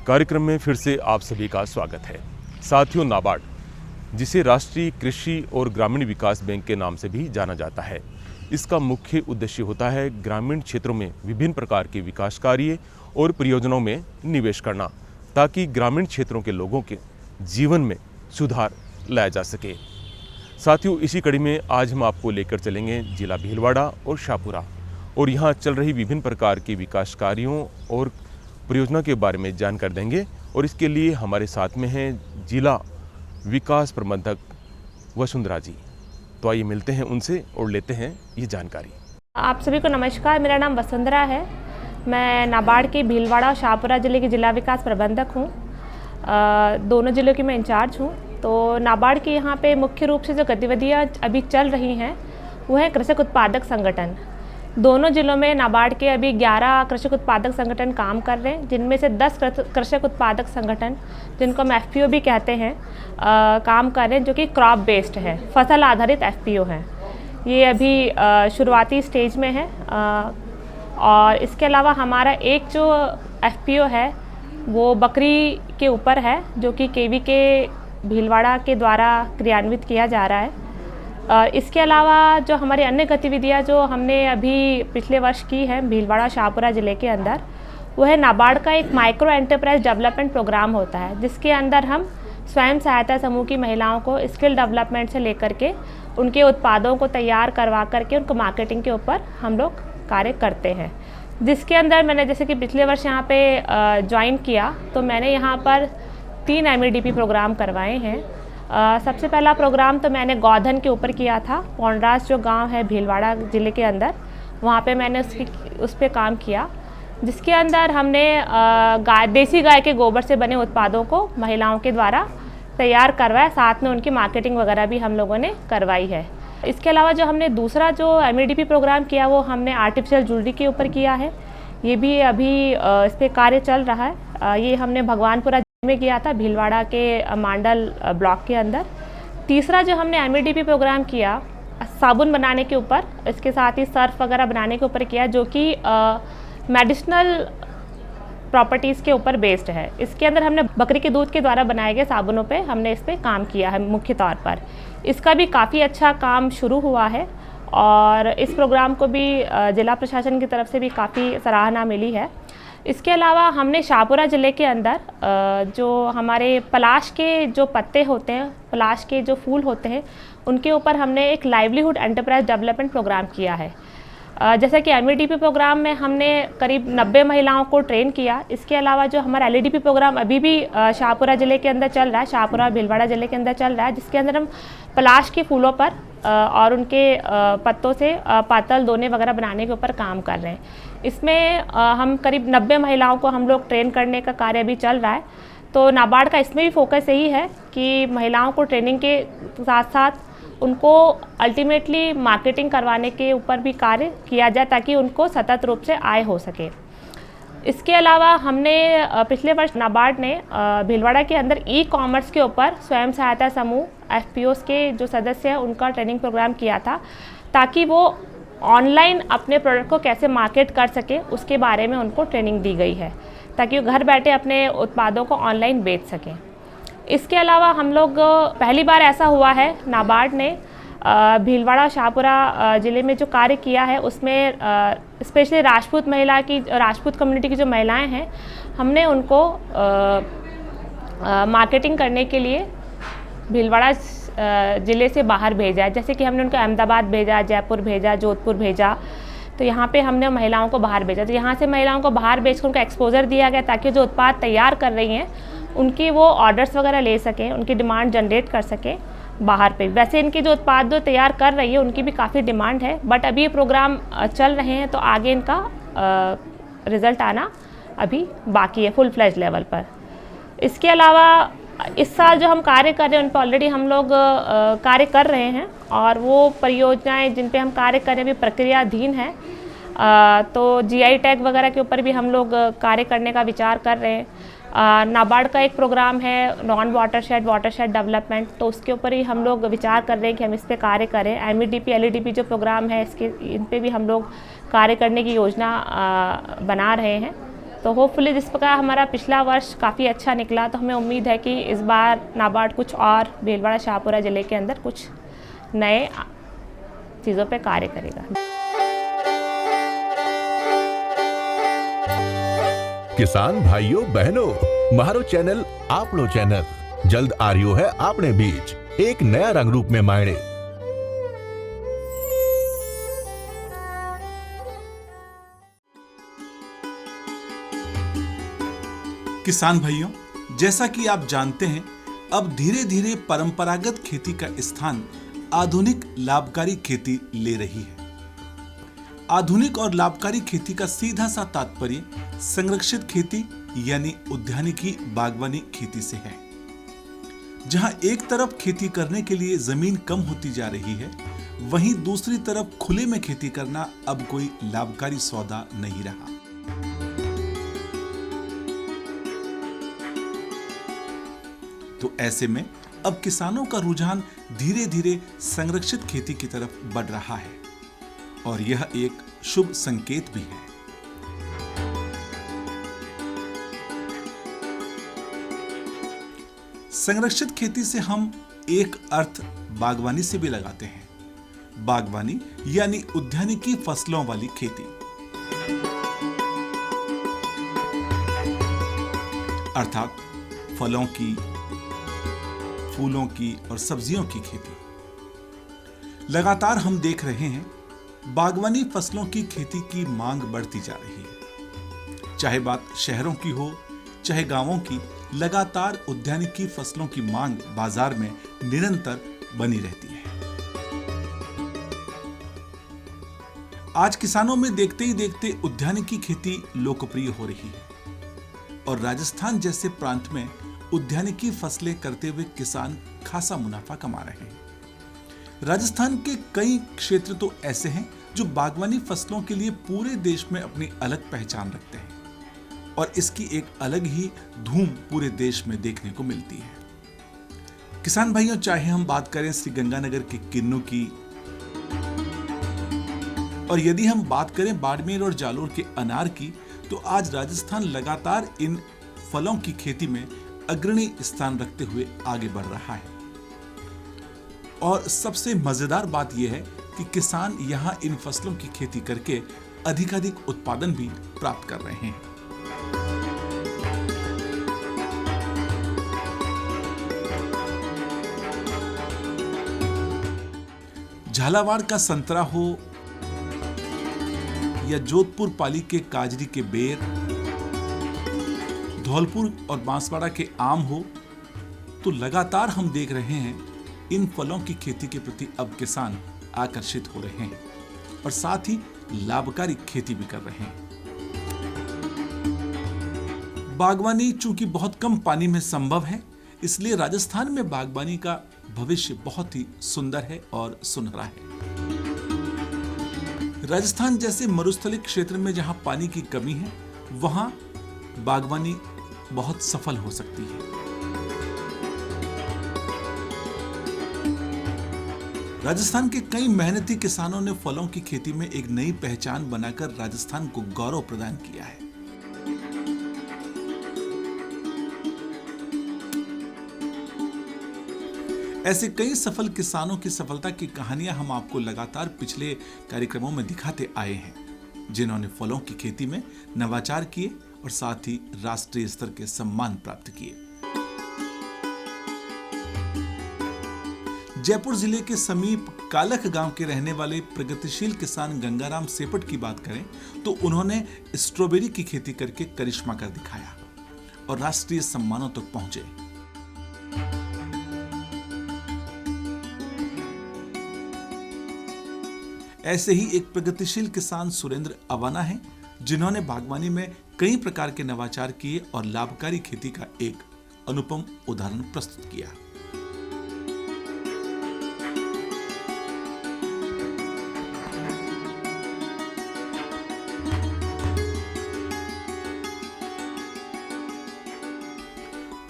कार्यक्रम में फिर से आप सभी का स्वागत है। साथियों, नाबार्ड, जिसे राष्ट्रीय कृषि और ग्रामीण विकास बैंक के नाम से भी जाना जाता है, इसका मुख्य उद्देश्य होता है ग्रामीण क्षेत्रों में विभिन्न प्रकार के विकास कार्य और परियोजनाओं में निवेश करना, ताकि ग्रामीण क्षेत्रों के लोगों के जीवन में सुधार लाया जा सके। साथियों, इसी कड़ी में आज हम आपको लेकर चलेंगे जिला भीलवाड़ा और शाहपुरा और यहाँ चल रही विभिन्न प्रकार के विकास कार्यों और परियोजना के बारे में जानकारी देंगे। और इसके लिए हमारे साथ में हैं जिला विकास प्रबंधक वसुंधरा जी। तो आइए मिलते हैं उनसे और लेते हैं ये जानकारी। आप सभी को नमस्कार, मेरा नाम वसुंधरा है। मैं नाबार्ड के भीलवाड़ा और शाहपुरा ज़िले की जिला विकास प्रबंधक हूँ। दोनों ज़िलों की मैं इंचार्ज हूँ। तो नाबार्ड की यहाँ पे मुख्य रूप से जो गतिविधियाँ अभी चल रही हैं वो है कृषक उत्पादक संगठन। दोनों ज़िलों में नाबार्ड के अभी 11 कृषक उत्पादक संगठन काम कर रहे हैं, जिनमें से 10 कृषक उत्पादक संगठन, जिनको हम FPO भी कहते हैं, काम कर रहे हैं, जो कि क्रॉप बेस्ड है, फसल आधारित FPO है। ये अभी शुरुआती स्टेज में है। और इसके अलावा हमारा एक जो FPO है वो बकरी के ऊपर है, जो कि KVK भीलवाड़ा के द्वारा क्रियान्वित किया जा रहा है। इसके अलावा जो हमारी अन्य गतिविधियां जो हमने अभी पिछले वर्ष की है भीलवाड़ा शाहपुरा ज़िले के अंदर, वो है नाबार्ड का एक माइक्रो एंटरप्राइज डेवलपमेंट प्रोग्राम होता है, जिसके अंदर हम स्वयं सहायता समूह की महिलाओं को स्किल डेवलपमेंट से लेकर के उनके उत्पादों को तैयार करवा करके उनको मार्केटिंग के ऊपर हम लोग कार्य करते हैं। जिसके अंदर मैंने जैसे कि पिछले वर्ष यहाँ पे ज्वाइन किया, तो मैंने यहाँ पर 3 MEDP प्रोग्राम करवाए हैं। सबसे पहला प्रोग्राम तो मैंने गौधन के ऊपर किया था। पौंडरास जो गांव है भीलवाड़ा ज़िले के अंदर, वहाँ पे मैंने उस पर काम किया, जिसके अंदर हमने देसी गाय के गोबर से बने उत्पादों को महिलाओं के द्वारा तैयार करवाया, साथ में उनकी मार्केटिंग वगैरह भी हम लोगों ने करवाई है। इसके अलावा जो हमने दूसरा जो MEDP प्रोग्राम किया वो हमने आर्टिफिशियल ज्वेलरी के ऊपर किया है। ये भी अभी इस पर कार्य चल रहा है। ये हमने भगवानपुरा में किया था, भीलवाड़ा के मांडल ब्लॉक के अंदर। तीसरा जो हमने MEDP प्रोग्राम किया साबुन बनाने के ऊपर, इसके साथ ही सर्फ वगैरह बनाने के ऊपर किया, जो कि मेडिसिनल प्रॉपर्टीज़ के ऊपर बेस्ड है। इसके अंदर हमने बकरी के दूध के द्वारा बनाए गए साबुनों पे हमने इस पर काम किया है मुख्य तौर पर। इसका भी काफ़ी अच्छा काम शुरू हुआ है और इस प्रोग्राम को भी जिला प्रशासन की तरफ से भी काफ़ी सराहना मिली है। इसके अलावा हमने शाहपुरा ज़िले के अंदर जो हमारे पलाश के जो पत्ते होते हैं, पलाश के जो फूल होते हैं, उनके ऊपर हमने एक लाइवलीहुड एंटरप्राइज डेवलपमेंट प्रोग्राम किया है। जैसा कि MEDP प्रोग्राम में हमने करीब 90 महिलाओं को ट्रेन किया। इसके अलावा जो हमारा LEDP प्रोग्राम अभी भी शाहपुरा ज़िले के अंदर चल रहा है, शाहपुरा भीलवाड़ा ज़िले के अंदर चल रहा है, जिसके अंदर हम पलाश के फूलों पर और उनके पत्तों से पातल दोने वगैरह बनाने के ऊपर काम कर रहे हैं। इसमें हम करीब 90 महिलाओं को हम लोग ट्रेन करने का कार्य अभी चल रहा है। तो नाबार्ड का इसमें भी फोकस यही है कि महिलाओं को ट्रेनिंग के साथ साथ उनको अल्टीमेटली मार्केटिंग करवाने के ऊपर भी कार्य किया जाए, ताकि उनको सतत रूप से आय हो सके। इसके अलावा हमने पिछले वर्ष नाबार्ड ने भीलवाड़ा के अंदर E-कॉमर्स के ऊपर स्वयं सहायता समूह FPOs के जो सदस्य हैं उनका ट्रेनिंग प्रोग्राम किया था, ताकि वो ऑनलाइन अपने प्रोडक्ट को कैसे मार्केट कर सके उसके बारे में उनको ट्रेनिंग दी गई है, ताकि वो घर बैठे अपने उत्पादों को ऑनलाइन बेच सकें। इसके अलावा हम लोग पहली बार ऐसा हुआ है, नाबार्ड ने भीलवाड़ा शाहपुरा ज़िले में जो कार्य किया है उसमें स्पेशली राजपूत कम्युनिटी की जो महिलाएं हैं, हमने उनको मार्केटिंग करने के लिए भीलवाड़ा ज़िले से बाहर भेजा है। जैसे कि हमने उनको अहमदाबाद भेजा, जयपुर भेजा, जोधपुर भेजा। तो यहाँ पे हमने महिलाओं को बाहर भेजा। तो यहाँ से महिलाओं को बाहर भेजकर उनको एक्सपोजर दिया गया, ताकि जो उत्पाद तैयार कर रही हैं उनकी वो ऑर्डर्स वगैरह ले सकें, उनकी डिमांड जनरेट कर सकें बाहर पे। वैसे इनकी जो उत्पाद जो तैयार कर रही है उनकी भी काफ़ी डिमांड है, बट अभी ये प्रोग्राम चल रहे हैं, तो आगे इनका रिज़ल्ट आना अभी बाकी है फुल फ्लैज लेवल पर। इसके अलावा इस साल जो हम कार्य कर रहे हैं उन पर ऑलरेडी हम लोग कार्य कर रहे हैं, और वो परियोजनाएं जिन पे हम कार्य कर रहे हैं भी प्रक्रियाधीन है। तो GI टैग वगैरह के ऊपर भी हम लोग कार्य करने का विचार कर रहे हैं। नाबार्ड का एक प्रोग्राम है नॉन वाटरशेड डेवलपमेंट, तो उसके ऊपर ही हम लोग विचार कर रहे हैं कि हम इस पे कार्य करें। MEDP LEDP जो प्रोग्राम है इसके इन पे भी हम लोग कार्य करने की योजना बना रहे हैं। तो होपफुली जिस प्रकार हमारा पिछला वर्ष काफ़ी अच्छा निकला, तो हमें उम्मीद है कि इस बार नाबार्ड कुछ और भीलवाड़ा शाहपुरा ज़िले के अंदर कुछ नए चीज़ों पे कार्य करेगा। किसान भाइयों बहनों, म्हारो चैनल आपनो चैनल जल्द आ रह्यो है आपने बीच एक नया रंग रूप में मायने। किसान भाइयों, जैसा कि आप जानते हैं, अब धीरे धीरे परंपरागत खेती का स्थान आधुनिक लाभकारी खेती ले रही है। आधुनिक और लाभकारी खेती का सीधा सा तात्पर्य संरक्षित खेती यानी उद्यानिकी बागवानी खेती से है। जहां एक तरफ खेती करने के लिए जमीन कम होती जा रही है, वहीं दूसरी तरफ खुले में खेती करना अब कोई लाभकारी सौदा नहीं रहा। तो ऐसे में अब किसानों का रुझान धीरे धीरे संरक्षित खेती की तरफ बढ़ रहा है और यह एक शुभ संकेत भी है। संरक्षित खेती से हम एक अर्थ बागवानी से भी लगाते हैं। बागवानी यानी उद्यानिकी फसलों वाली खेती, अर्थात फलों की, फूलों की और सब्जियों की खेती। लगातार हम देख रहे हैं बागवानी फसलों की खेती की मांग बढ़ती जा रही है। चाहे बात शहरों की हो चाहे गांवों की, लगातार उद्यानिकी फसलों की मांग बाजार में निरंतर बनी रहती है। आज किसानों में देखते ही देखते उद्यानिकी खेती लोकप्रिय हो रही है और राजस्थान जैसे प्रांत में उद्यानिकी फसलें करते हुए किसान खासा मुनाफा कमा रहे हैं। राजस्थान के कई क्षेत्र तो ऐसे हैं जो बागवानी फसलों के लिए पूरे देश में अपनी अलग पहचान रखते हैं और इसकी एक अलग ही धूम पूरे देश में देखने को मिलती है। किसान भाइयों, चाहे हम बात करें श्री गंगानगर के किन्नू की, और यदि हम बात करें बाड़मेर और जालोर के अनार की, तो आज राजस्थान लगातार इन फलों की खेती में अग्रणी स्थान रखते हुए आगे बढ़ रहा है। और सबसे मजेदार बात यह है कि किसान यहां इन फसलों की खेती करके अधिकाधिक उत्पादन भी प्राप्त कर रहे हैं। झालावाड़ का संतरा हो या जोधपुर पाली के काजरी के बेर, धौलपुर और बांसवाड़ा के आम हो, तो लगातार हम देख रहे हैं इन फलों की खेती के प्रति अब किसान आकर्षित हो रहे हैं और साथ ही लाभकारी खेती भी कर रहे हैं। बागवानी चूंकि बहुत कम पानी में संभव है, इसलिए राजस्थान में बागवानी का भविष्य बहुत ही सुंदर है और सुनहरा है। राजस्थान जैसे मरुस्थलीय क्षेत्र में जहां पानी की कमी है, वहां बागवानी बहुत सफल हो सकती है। राजस्थान के कई मेहनती किसानों ने फलों की खेती में एक नई पहचान बनाकर राजस्थान को गौरव प्रदान किया है। ऐसे कई सफल किसानों की सफलता की कहानियां हम आपको लगातार पिछले कार्यक्रमों में दिखाते आए हैं, जिन्होंने फलों की खेती में नवाचार किए और साथ ही राष्ट्रीय स्तर के सम्मान प्राप्त किए। जयपुर जिले के समीप कालख गांव के रहने वाले प्रगतिशील किसान गंगाराम सेपट की बात करें तो उन्होंने स्ट्रॉबेरी की खेती करके करिश्मा कर दिखाया और राष्ट्रीय सम्मानों तक पहुंचे। ऐसे ही एक प्रगतिशील किसान सुरेंद्र अवाना हैं, जिन्होंने बागवानी में कई प्रकार के नवाचार किए और लाभकारी खेती का एक अनुपम उदाहरण प्रस्तुत किया।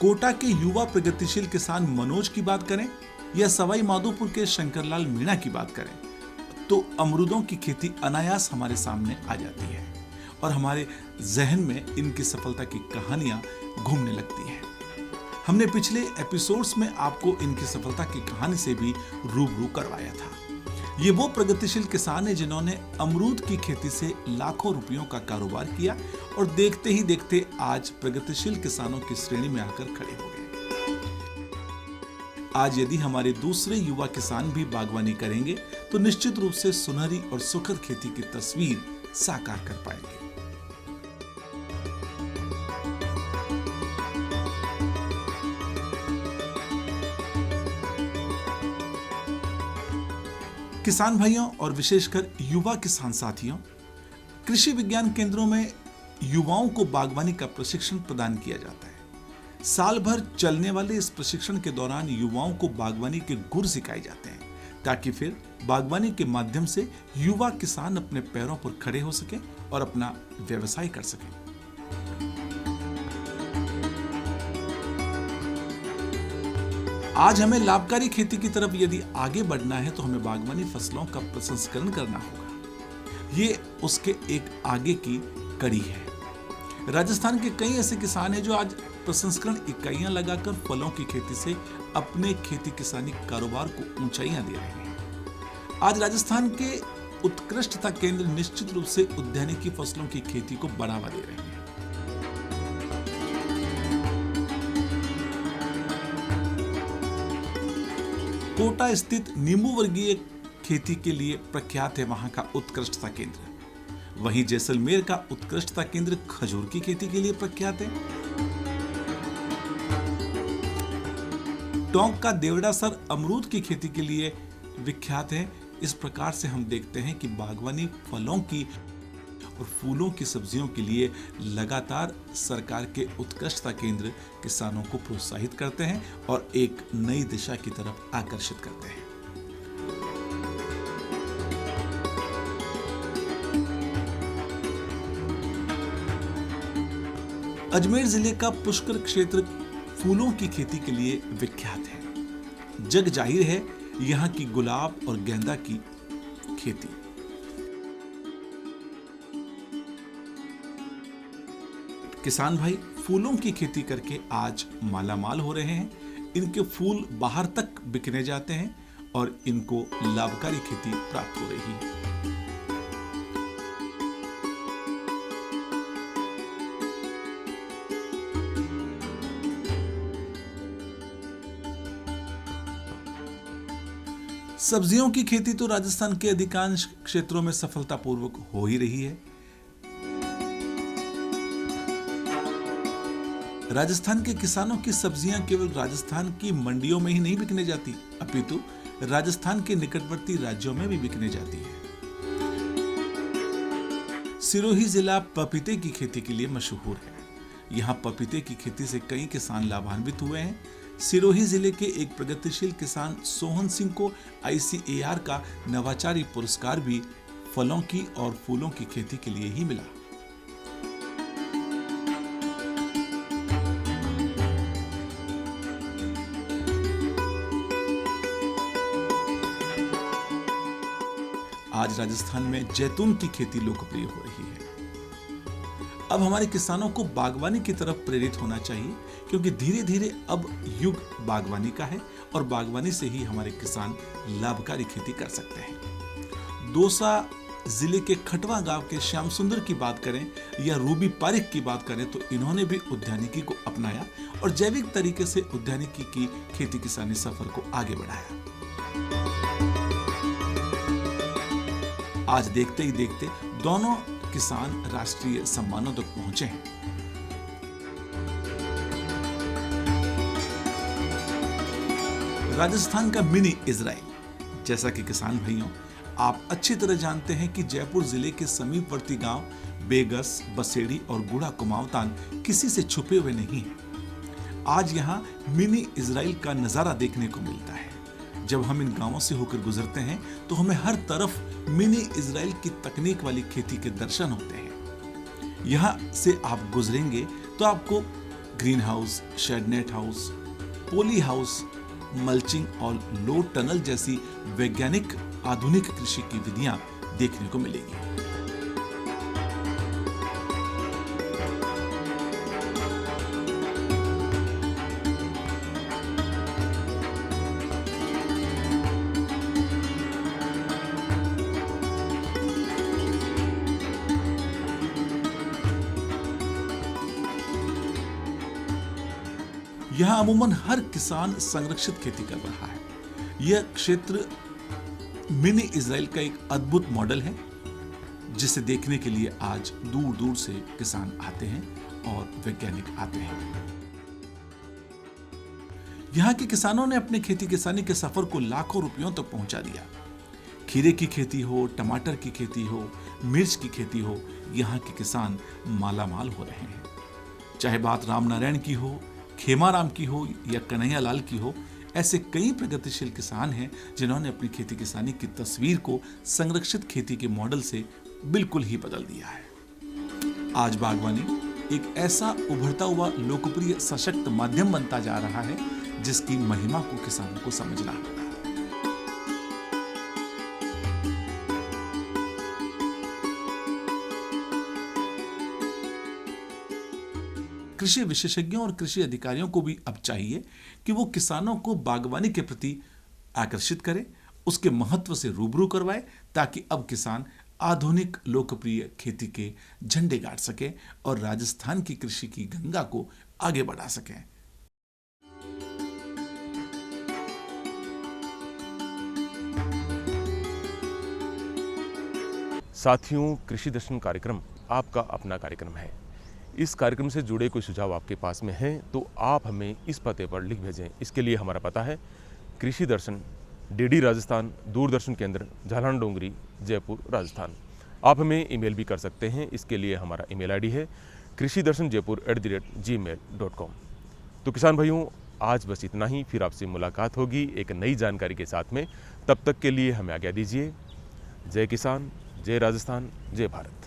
कोटा के युवा प्रगतिशील किसान मनोज की बात करें या सवाई माधोपुर के शंकरलाल मीणा की बात करें, तो अमरूदों की खेती अनायास हमारे सामने आ जाती है और हमारे जहन में इनकी सफलता की कहानियां घूमने लगती हैं। हमने पिछले एपिसोड्स में आपको इनकी सफलता की कहानी से भी रूबरू करवाया था। ये वो प्रगतिशील किसान है जिन्होंने अमरूद की खेती से लाखों रुपयों का कारोबार किया और देखते ही देखते आज प्रगतिशील किसानों की श्रेणी में आकर खड़े हो गए। आज यदि हमारे दूसरे युवा किसान भी बागवानी करेंगे तो निश्चित रूप से सुनहरी और सुखद खेती की तस्वीर साकार कर पाएंगे। किसान भाइयों और विशेषकर युवा किसान साथियों, कृषि विज्ञान केंद्रों में युवाओं को बागवानी का प्रशिक्षण प्रदान किया जाता है। साल भर चलने वाले इस प्रशिक्षण के दौरान युवाओं को बागवानी के गुर सिखाए जाते हैं ताकि फिर बागवानी के माध्यम से युवा किसान अपने पैरों पर खड़े हो सके और अपना व्यवसाय कर सके। आज हमें लाभकारी खेती की तरफ यदि आगे बढ़ना है तो हमें बागवानी फसलों का प्रसंस्करण करना होगा। ये उसके एक आगे की कड़ी है। राजस्थान के कई ऐसे किसान हैं जो आज प्रसंस्करण इकाइयां लगाकर फलों की खेती से अपने खेती किसानी कारोबार को ऊंचाइयां दे रहे हैं। आज राजस्थान के उत्कृष्टता केंद्र निश्चित रूप से उद्यानिकी फसलों की खेती को बढ़ावा दे रहे हैं। कोटा स्थित नींबू वर्गीय खेती के लिए प्रख्यात है वहां का उत्कृष्टता केंद्र। वहीं जैसलमेर का उत्कृष्टता केंद्र खजूर की खेती के लिए प्रख्यात है। टोंक का देवड़ासर अमरूद की खेती के लिए विख्यात है। इस प्रकार से हम देखते हैं कि बागवानी फलों की और फूलों की सब्जियों के लिए लगातार सरकार के उत्कृष्टता केंद्र किसानों को प्रोत्साहित करते हैं और एक नई दिशा की तरफ आकर्षित करते हैं। अजमेर जिले का पुष्कर क्षेत्र फूलों की खेती के लिए विख्यात है। जग जाहिर है यहाँ की गुलाब और गेंदा की खेती। किसान भाई फूलों की खेती करके आज मालामाल हो रहे हैं। इनके फूल बाहर तक बिकने जाते हैं और इनको लाभकारी खेती प्राप्त हो रही है। सब्जियों की खेती तो राजस्थान के अधिकांश क्षेत्रों में सफलतापूर्वक हो ही रही है। राजस्थान के किसानों की सब्जियां केवल राजस्थान की मंडियों में ही नहीं बिकने जाती, अपितु राजस्थान के निकटवर्ती राज्यों में भी बिकने जाती है। सिरोही जिला पपीते की खेती के लिए मशहूर है। यहाँ पपीते की खेती से कई किसान लाभान्वित हुए हैं। सिरोही जिले के एक प्रगतिशील किसान सोहन सिंह को ICAR का नवाचारी पुरस्कार भी फलों की और फूलों की खेती के लिए ही मिला। आज राजस्थान में जैतून की खेती लोकप्रिय हो रही है। अब हमारे किसानों को बागवानी की तरफ प्रेरित होना चाहिए क्योंकि धीरे धीरे अब युग बागवानी का है और बागवानी से ही हमारे किसान लाभकारी खेती कर सकते हैं। दौसा जिले के खटवा गांव के श्याम सुंदर की बात करें या रूबी पारिक की बात करें तो इन्होंने भी उद्यानिकी को अपनाया और जैविक तरीके से उद्यानिकी की खेती किसानी सफर को आगे बढ़ाया। आज देखते ही देखते दोनों किसान राष्ट्रीय सम्मानों तक पहुंचे हैं। राजस्थान का मिनी इजराइल। जैसा कि किसान भाइयों आप अच्छी तरह जानते हैं कि जयपुर जिले के समीपवर्ती गांव बेगस, बसेड़ी और गुड़ा कुमावतान किसी से छुपे हुए नहीं हैं। आज यहां मिनी इजराइल का नजारा देखने को मिलता है। जब हम इन गांवों से होकर गुजरते हैं तो हमें हर तरफ मिनी इजराइल की तकनीक वाली खेती के दर्शन होते हैं। यहां से आप गुजरेंगे तो आपको green house, shade net house, poly house, mulching और लो टनल जैसी वैज्ञानिक आधुनिक कृषि की विधियां देखने को मिलेगी। यहाँ अमूमन हर किसान संरक्षित खेती कर रहा है। यह क्षेत्र मिनी इजराइल का एक अद्भुत मॉडल है, जिसे देखने के लिए आज दूर दूर से किसान आते हैं और वैज्ञानिक आते हैं। यहाँ के किसानों ने अपने खेती किसानी के सफर को लाखों रुपयों तक पहुंचा दिया। खीरे की खेती हो, टमाटर की खेती हो, मिर्च की खेती हो, यहाँ के किसान मालामाल हो रहे हैं। चाहे बात रामनारायण की हो, खेमाराम की हो या कन्हैया लाल की हो, ऐसे कई प्रगतिशील किसान हैं जिन्होंने अपनी खेती किसानी की तस्वीर को संरक्षित खेती के मॉडल से बिल्कुल ही बदल दिया है। आज बागवानी एक ऐसा उभरता हुआ लोकप्रिय सशक्त माध्यम बनता जा रहा है जिसकी महिमा को किसानों को समझना होगा। कृषि विशेषज्ञों और कृषि अधिकारियों को भी अब चाहिए कि वो किसानों को बागवानी के प्रति आकर्षित करें, उसके महत्व से रूबरू करवाए, ताकि अब किसान आधुनिक लोकप्रिय खेती के झंडे गाड़ सकें और राजस्थान की कृषि की गंगा को आगे बढ़ा सकें। साथियों, कृषि दर्शन कार्यक्रम आपका अपना कार्यक्रम है। इस कार्यक्रम से जुड़े कोई सुझाव आपके पास में हैं तो आप हमें इस पते पर लिख भेजें। इसके लिए हमारा पता है कृषि दर्शन, डीडी राजस्थान, दूरदर्शन केंद्र, झालान डोंगरी, जयपुर, राजस्थान। आप हमें ईमेल भी कर सकते हैं। इसके लिए हमारा ईमेल आईडी है krishidarshanjaipur@gmail.com। तो किसान भाइयों, आज बस इतना ही। फिर आपसे मुलाकात होगी एक नई जानकारी के साथ में। तब तक के लिए हमें आज्ञा दीजिए। जय किसान, जय राजस्थान, जय भारत।